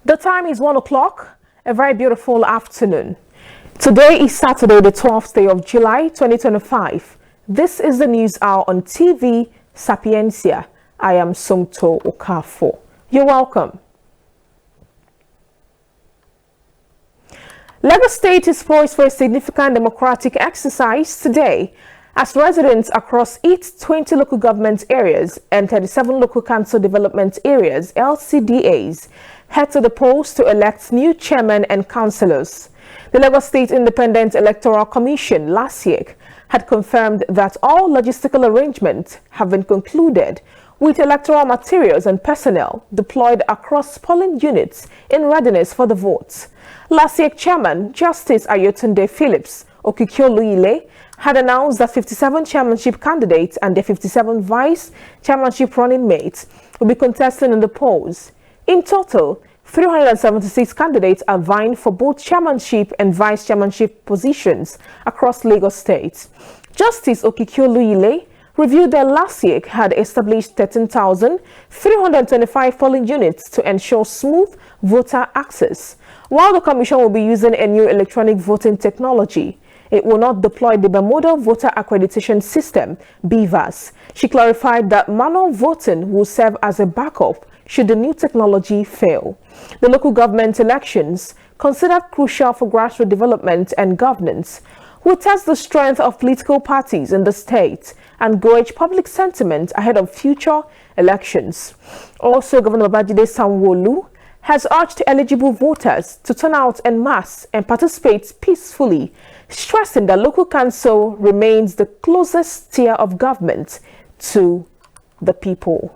The time is 1 o'clock. A very beautiful afternoon. Today is Saturday, the 12th day of July, 2025. This is the news hour on TV Sapiencia. I am Somto Okafo. You're welcome. Lagos State is poised for a significant democratic exercise today as residents across its 20 local government areas and 37 local council development areas, LCDAs, head to the polls to elect new chairmen and councillors. The Lagos State Independent Electoral Commission last year had confirmed that all logistical arrangements have been concluded, with electoral materials and personnel deployed across polling units in readiness for the votes. Last year, Chairman Justice Ayotunde Phillips Okikio-Luile had announced that 57 chairmanship candidates and their 57 vice chairmanship running mates will be contesting in the polls. In total, 376 candidates are vying for both chairmanship and vice chairmanship positions across Lagos State. Justice Okikio-Luile reviewed that last year had established 13,325 polling units to ensure smooth voter access. While the commission will be using a new electronic voting technology, it will not deploy the Bimodal Voter Accreditation System, BVAS. She clarified that manual voting will serve as a backup should the new technology fail. The local government elections, considered crucial for grassroots development and governance, will test the strength of political parties in the state and gauge public sentiment ahead of future elections. Also, Governor Babajide Sanwo-Olu has urged eligible voters to turn out en masse and participate peacefully, stressing that local council remains the closest tier of government to the people.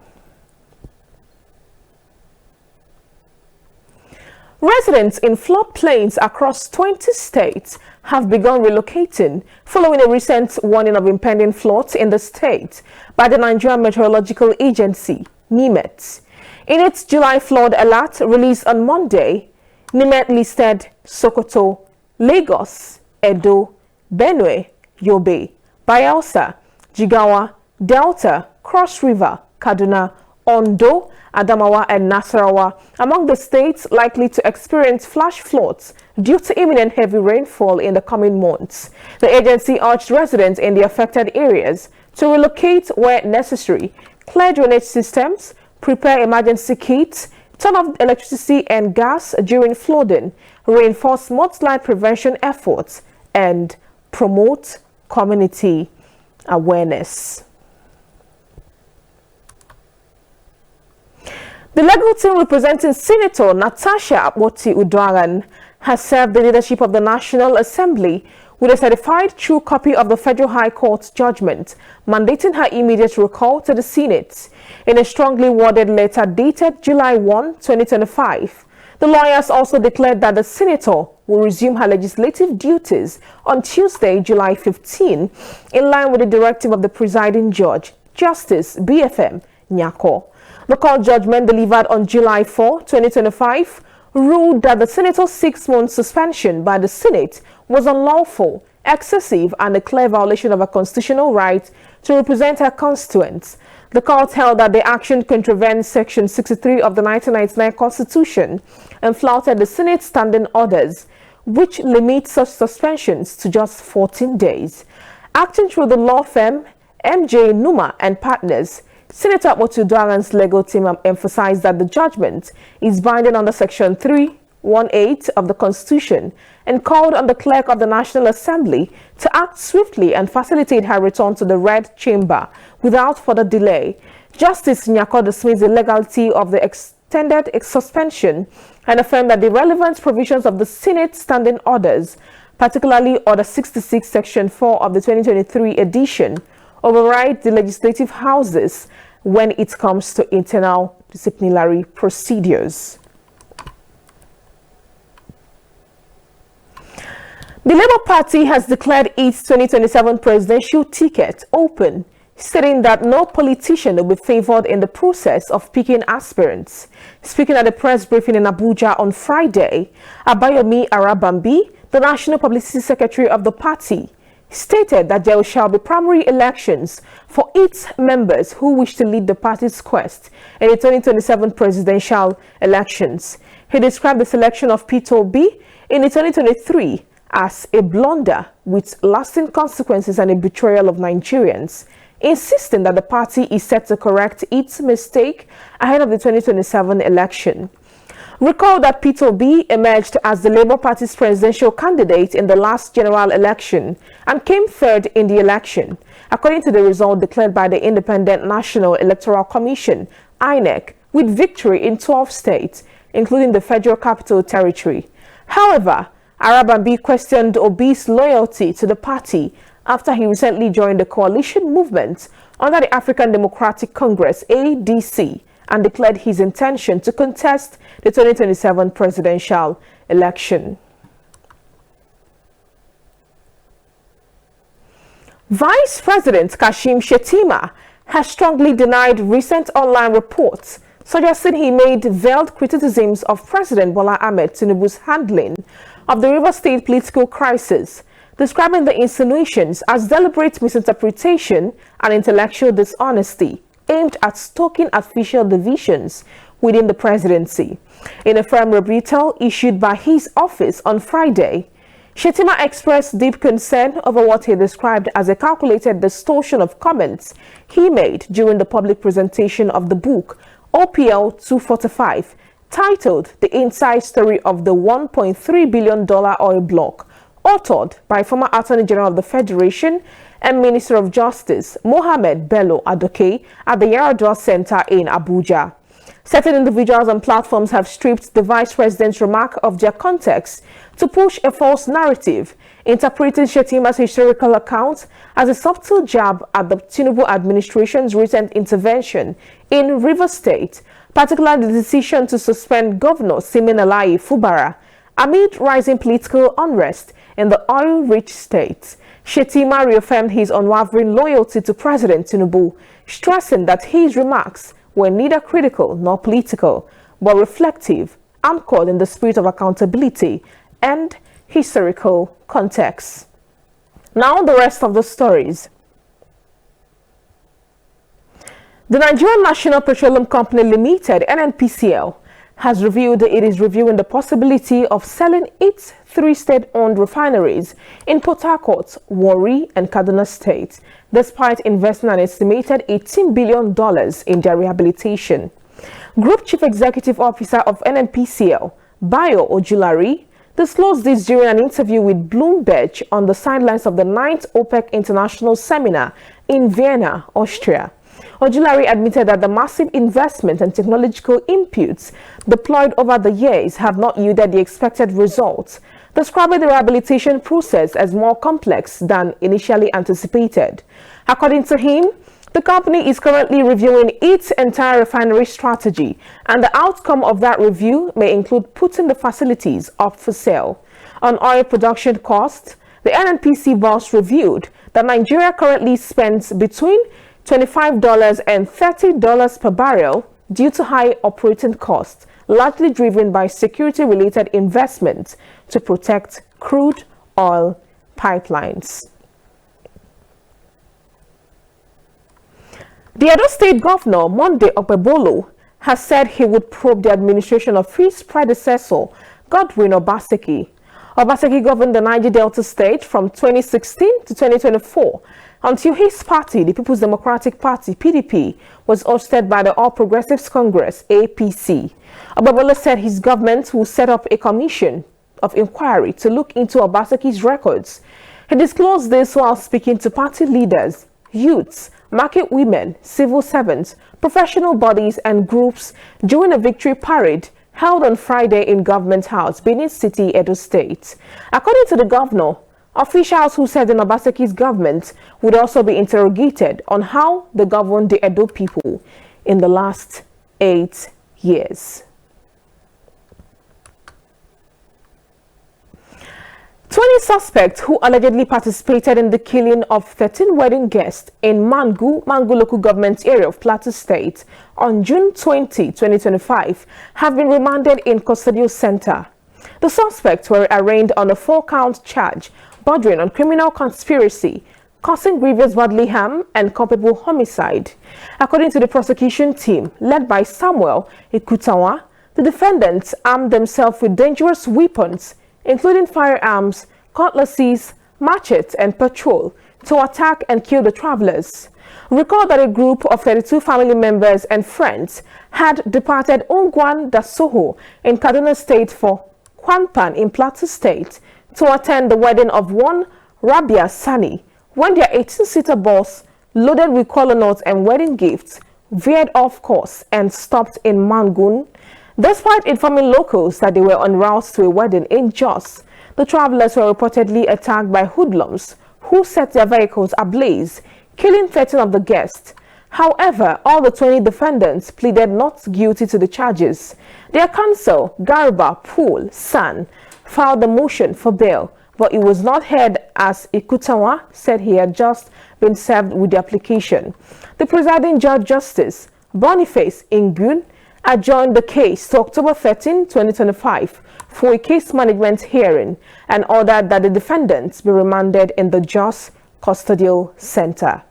Residents in floodplains across 20 states have begun relocating following a recent warning of impending floods in the state by the Nigerian Meteorological Agency, NIMET. In its July flood alert released on Monday, NIMET listed Sokoto, Lagos, Edo, Benue, Yobe, Bayelsa, Jigawa, Delta, Cross River, Kaduna, Ondo, Adamawa and Nasarawa among the states likely to experience flash floods due to imminent heavy rainfall in the coming months. The agency urged residents in the affected areas to relocate where necessary, clear drainage systems, prepare emergency kits, turn off electricity and gas during flooding, reinforce mudslide prevention efforts, and promote community awareness. The legal team representing Senator Natasha Akpoti-Uduaghan has served the leadership of the National Assembly with a certified true copy of the Federal High Court's judgment, mandating her immediate recall to the Senate. In a strongly worded letter dated July 1, 2025, the lawyers also declared that the senator will resume her legislative duties on Tuesday, July 15, in line with the directive of the presiding judge, Justice BFM Nyako. The court judgment delivered on July 4, 2025, ruled that the senator's 6-month suspension by the Senate was unlawful, excessive, and a clear violation of her constitutional right to represent her constituents. The court held that the action contravened Section 63 of the 1999 Constitution and flouted the Senate's standing orders, which limit such suspensions to just 14 days. Acting through the law firm MJ Numa and Partners, Senator Akpoti-Uduaghan's legal team emphasized that the judgment is binding under Section 318 of the Constitution and called on the Clerk of the National Assembly to act swiftly and facilitate her return to the Red Chamber without further delay. Justice Nyako dismissed the legality of the extended suspension and affirmed that the relevant provisions of the Senate standing orders, particularly Order 66, Section 4 of the 2023 edition, override the legislative houses when it comes to internal disciplinary procedures. The Labour Party has declared its 2027 presidential ticket open, stating that no politician will be favored in the process of picking aspirants. Speaking at a press briefing in Abuja on Friday, Abayomi Arabambi, the National Publicity Secretary of the party, stated that there shall be primary elections for its members who wish to lead the party's quest in the 2027 presidential elections. He described the selection of Peter Obi in the 2023 as a blunder with lasting consequences and a betrayal of Nigerians, insisting that the party is set to correct its mistake ahead of the 2027 election. Recall that Peter Obi emerged as the Labour Party's presidential candidate in the last general election and came third in the election, according to the result declared by the Independent National Electoral Commission, INEC, with victory in 12 states, including the Federal Capital Territory. However, Arabambi questioned Obi's loyalty to the party after he recently joined the coalition movement under the African Democratic Congress, ADC, and declared his intention to contest the 2027 presidential election. Vice President Kashim Shettima has strongly denied recent online reports suggesting he made veiled criticisms of President Bola Ahmed Tinubu's handling of the Rivers State political crisis, describing the insinuations as deliberate misinterpretation and intellectual dishonesty aimed at stoking official divisions within the presidency. In a firm rebuttal issued by his office on Friday, Shettima expressed deep concern over what he described as a calculated distortion of comments he made during the public presentation of the book OPL 245, titled The Inside Story of the $1.3 billion oil block, authored by former Attorney General of the Federation and Minister of Justice Mohammed Bello Adoke at the Yaradua Center in Abuja. Certain individuals and platforms have stripped the Vice President's remark of their context to push a false narrative, interpreting Shettima's historical account as a subtle jab at the Tinubu administration's recent intervention in Rivers State, particularly the decision to suspend Governor Siminalayi Fubara amid rising political unrest in the oil-rich state. Shettima reaffirmed his unwavering loyalty to President Tinubu, stressing that his remarks were neither critical nor political, but reflective, anchored in the spirit of accountability and historical context. Now the rest of the stories. The Nigerian National Petroleum Company Limited, NNPCL, has revealed that it is reviewing the possibility of selling its 3 state-owned refineries in Port Harcourt, Warri, and Kaduna states, despite investing an estimated $18 billion in their rehabilitation. Group Chief Executive Officer of NNPCL, Bayo Ojulari, disclosed this during an interview with Bloomberg on the sidelines of the 9th OPEC International Seminar in Vienna, Austria. Ojulari admitted that the massive investment and technological inputs deployed over the years have not yielded the expected results, describing the rehabilitation process as more complex than initially anticipated. According to him, the company is currently reviewing its entire refinery strategy, and the outcome of that review may include putting the facilities up for sale. On oil production costs, the NNPC boss reviewed that Nigeria currently spends between $25 and $30 per barrel due to high operating costs, largely driven by security-related investments to protect crude oil pipelines. The Edo State Governor, Monday Okpebholo, has said he would probe the administration of his predecessor, Godwin Obaseki. Obaseki governed the Niger Delta State from 2016 to 2024, until his party, the People's Democratic Party, PDP, was ousted by the All Progressives Congress, APC. Okpebholo said his government will set up a commission of inquiry to look into Obaseki's records. He disclosed this while speaking to party leaders, youths, market women, civil servants, professional bodies and groups during a victory parade held on Friday in Government House, Benin City, Edo State. According to the governor, officials who said in Obaseki's government would also be interrogated on how they governed the Edo people in the last 8 years. 20 suspects who allegedly participated in the killing of 13 wedding guests in Mangu local government area of Plateau State on June 20, 2025 have been remanded in custodial center. The suspects were arraigned on a 4-count charge bordering on criminal conspiracy, causing grievous bodily harm and culpable homicide. According to the prosecution team led by Samuel Ikutawa, the defendants armed themselves with dangerous weapons, including firearms, cutlasses, machetes, and patrol, to attack and kill the travelers. Recall that a group of 32 family members and friends had departed Ungwan Dasoho in Kaduna State for Kwanpan in Plateau State to attend the wedding of one Rabia Sani, when their 18-seater bus, loaded with kola nuts and wedding gifts, veered off course and stopped in Mangun. Despite informing locals that they were en route to a wedding in Jos, the travelers were reportedly attacked by hoodlums who set their vehicles ablaze, killing 13 of the guests. However, all the 20 defendants pleaded not guilty to the charges. Their counsel, Garba Pool San, filed the motion for bail, but it was not heard as Ikutawa said he had just been served with the application. The presiding judge Justice Boniface Ingun adjourned the case to October 13, 2025 for a case management hearing and ordered that the defendants be remanded in the Jos Custodial Center.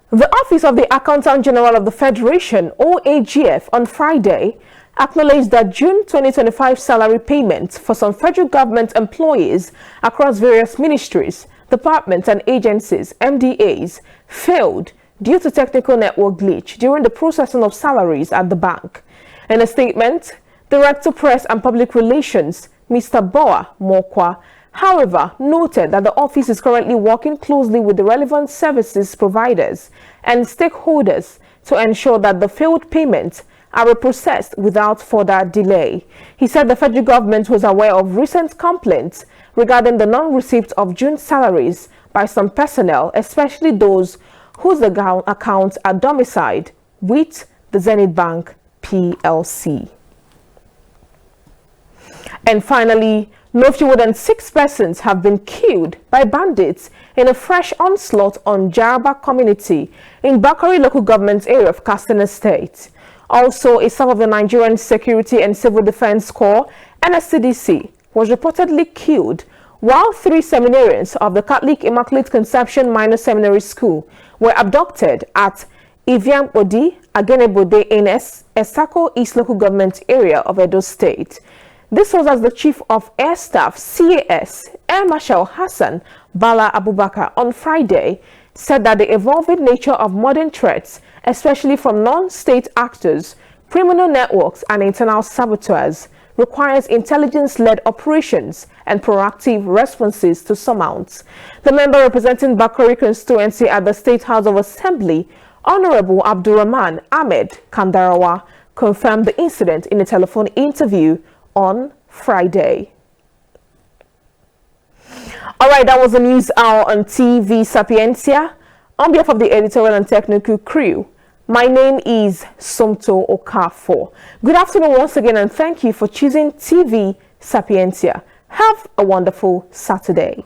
The Office of the Accountant General of the Federation, OAGF, on Friday acknowledged that June 2025 salary payments for some federal government employees across various ministries, departments and agencies, MDAs, failed due to technical network glitch during the processing of salaries at the bank. In a statement, Director Press and Public Relations, Mr. Boa Mokwa, however, noted that the office is currently working closely with the relevant services providers and stakeholders to ensure that the failed payments are reprocessed without further delay. He said the federal government was aware of recent complaints regarding the non-receipt of June salaries by some personnel, especially those whose accounts are domiciled with the Zenith Bank PLC. And finally, no fewer than 6 persons have been killed by bandits in a fresh onslaught on Jaraba community in Bakari local government area of Katsina State. Also, a staff of the Nigerian Security and Civil Defense Corps, NSCDC, was reportedly killed, while 3 seminarians of the Catholic Immaculate Conception Minor Seminary School were abducted at Iviam Odi, Agenebode in Esako East local government area of Edo State. This was as the Chief of Air Staff, CAS, Air Marshal Hassan Bala Abubakar, on Friday, said that the evolving nature of modern threats, especially from non-state actors, criminal networks and internal saboteurs, requires intelligence-led operations and proactive responses to surmount. The member representing Bakari constituency at the State House of Assembly, Honorable Abdurrahman Ahmed Kandarawa, confirmed the incident in a telephone interview on Friday. All right, that was the news hour on TV Sapientia. On behalf of the editorial and technical crew, my name is Somto Okafo. Good afternoon once again, and thank you for choosing TV Sapientia. Have a wonderful Saturday.